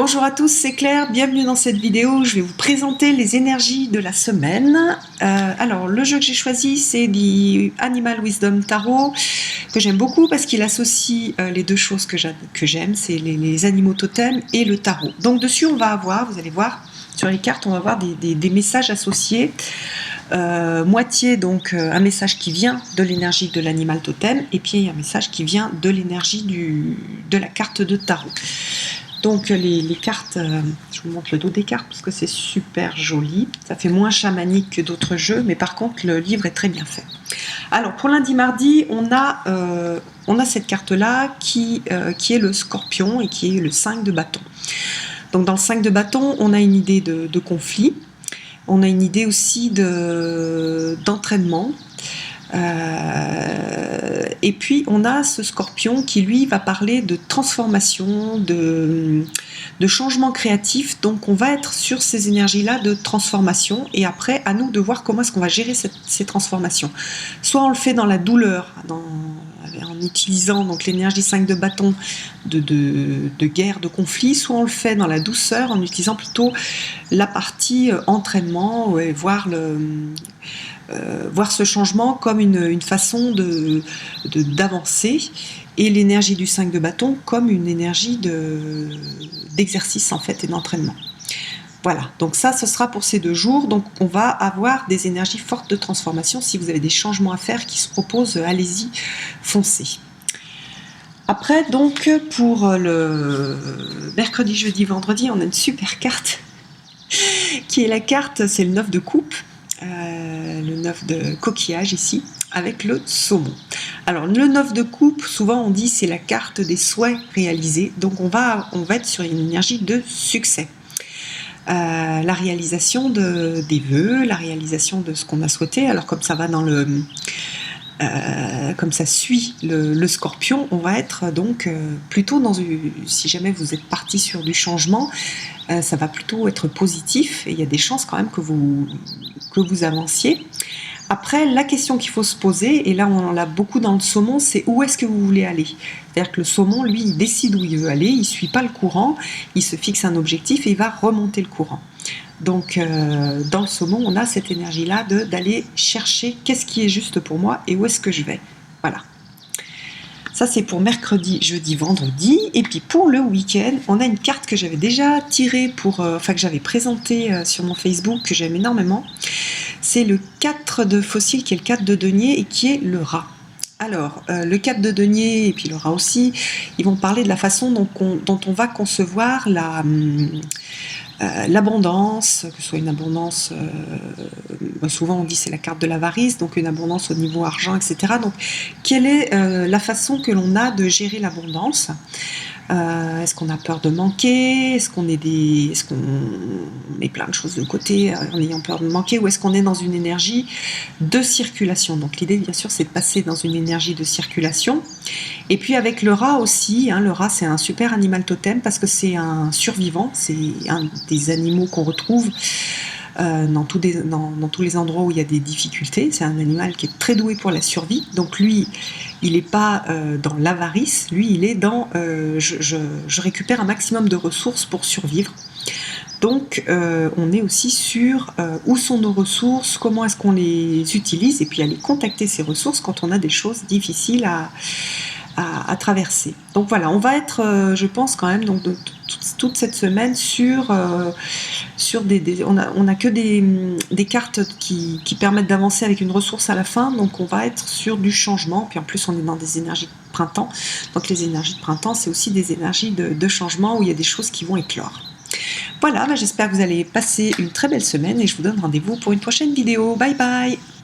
Bonjour à tous, c'est Claire, bienvenue dans cette vidéo. Je vais vous présenter les énergies de la semaine. Alors le jeu que j'ai choisi, c'est The Animal Wisdom Tarot, que j'aime beaucoup parce qu'il associe les deux choses que j'aime, c'est les animaux totems et le tarot. Donc dessus on va avoir, vous allez voir sur les cartes, on va avoir des messages associés. Moitié donc un message qui vient de l'énergie de l'animal totem et puis un message qui vient de l'énergie de la carte de tarot. Donc les cartes, je vous montre le dos des cartes parce que c'est super joli, ça fait moins chamanique que d'autres jeux, mais par contre le livre est très bien fait. Alors pour lundi mardi, on a cette carte là qui est le scorpion et qui est le 5 de bâton. Donc dans le 5 de bâton, on a une idée de conflit, on a une idée aussi d'entraînement. Et puis on a ce scorpion qui lui va parler de transformation, de changement créatif. Donc on va être sur ces énergies là de transformation et après à nous de voir comment est-ce qu'on va gérer ces transformations. Soit on le fait dans la douleur, en utilisant donc l'énergie 5 de bâton de guerre, de conflit, soit on le fait dans la douceur en utilisant plutôt la partie entraînement, voir ce changement comme une façon d'avancer et l'énergie du 5 de bâton comme une énergie d'exercice en fait et d'entraînement. Voilà, donc ça ce sera pour ces 2 jours, donc on va avoir des énergies fortes de transformation. Si vous avez des changements à faire qui se proposent, allez-y, foncez. Après donc pour le mercredi, jeudi, vendredi, on a une super carte qui est la carte, c'est le 9 de coupe. Le 9 de coquillage ici, avec le saumon. Alors le 9 de coupe, souvent on dit c'est la carte des souhaits réalisés, donc on va être sur une énergie de succès. La réalisation des vœux, la réalisation de ce qu'on a souhaité. Alors comme ça va comme ça suit le scorpion, on va être donc plutôt si jamais vous êtes parti sur du changement, ça va plutôt être positif et il y a des chances quand même que vous avanciez. Après, la question qu'il faut se poser, et là on en a beaucoup dans le saumon, c'est où est-ce que vous voulez aller? C'est-à-dire que le saumon, lui, il décide où il veut aller, il ne suit pas le courant, il se fixe un objectif et il va remonter le courant. Donc dans le saumon, on a cette énergie-là d'aller chercher qu'est-ce qui est juste pour moi et où est-ce que je vais. Voilà. Ça c'est pour mercredi, jeudi, vendredi. Et puis pour le week-end, on a une carte que j'avais déjà tirée que j'avais présentée sur mon Facebook, que j'aime énormément. C'est le 4 de fossile qui est le 4 de denier et qui est le rat. Alors, le 4 de denier et puis le rat aussi, ils vont parler de la façon dont on va concevoir l'abondance, que ce soit une abondance, souvent on dit c'est la carte de l'avarice, donc une abondance au niveau argent, etc. Donc, quelle est la façon que l'on a de gérer l'abondance? Est-ce qu'on a peur de manquer? Est-ce qu'on met plein de choses de côté en ayant peur de manquer? Ou est-ce qu'on est dans une énergie de circulation? Donc l'idée bien sûr c'est de passer dans une énergie de circulation. Et puis avec le rat aussi, le rat c'est un super animal totem parce que c'est un survivant, c'est un des animaux qu'on retrouve dans tous les endroits où il y a des difficultés. C'est un animal qui est très doué pour la survie. Donc lui, il n'est pas dans l'avarice, lui il est dans je récupère un maximum de ressources pour survivre. Donc on est aussi sur où sont nos ressources, comment est-ce qu'on les utilise, et puis aller contacter ces ressources quand on a des choses difficiles à traverser. Donc voilà, on va être, je pense quand même, donc toute cette semaine sur on a que des cartes qui permettent d'avancer avec une ressource à la fin, donc on va être sur du changement, puis en plus on est dans des énergies de printemps, donc les énergies de printemps c'est aussi des énergies de changement où il y a des choses qui vont éclore. Voilà, j'espère que vous allez passer une très belle semaine et je vous donne rendez-vous pour une prochaine vidéo. Bye bye!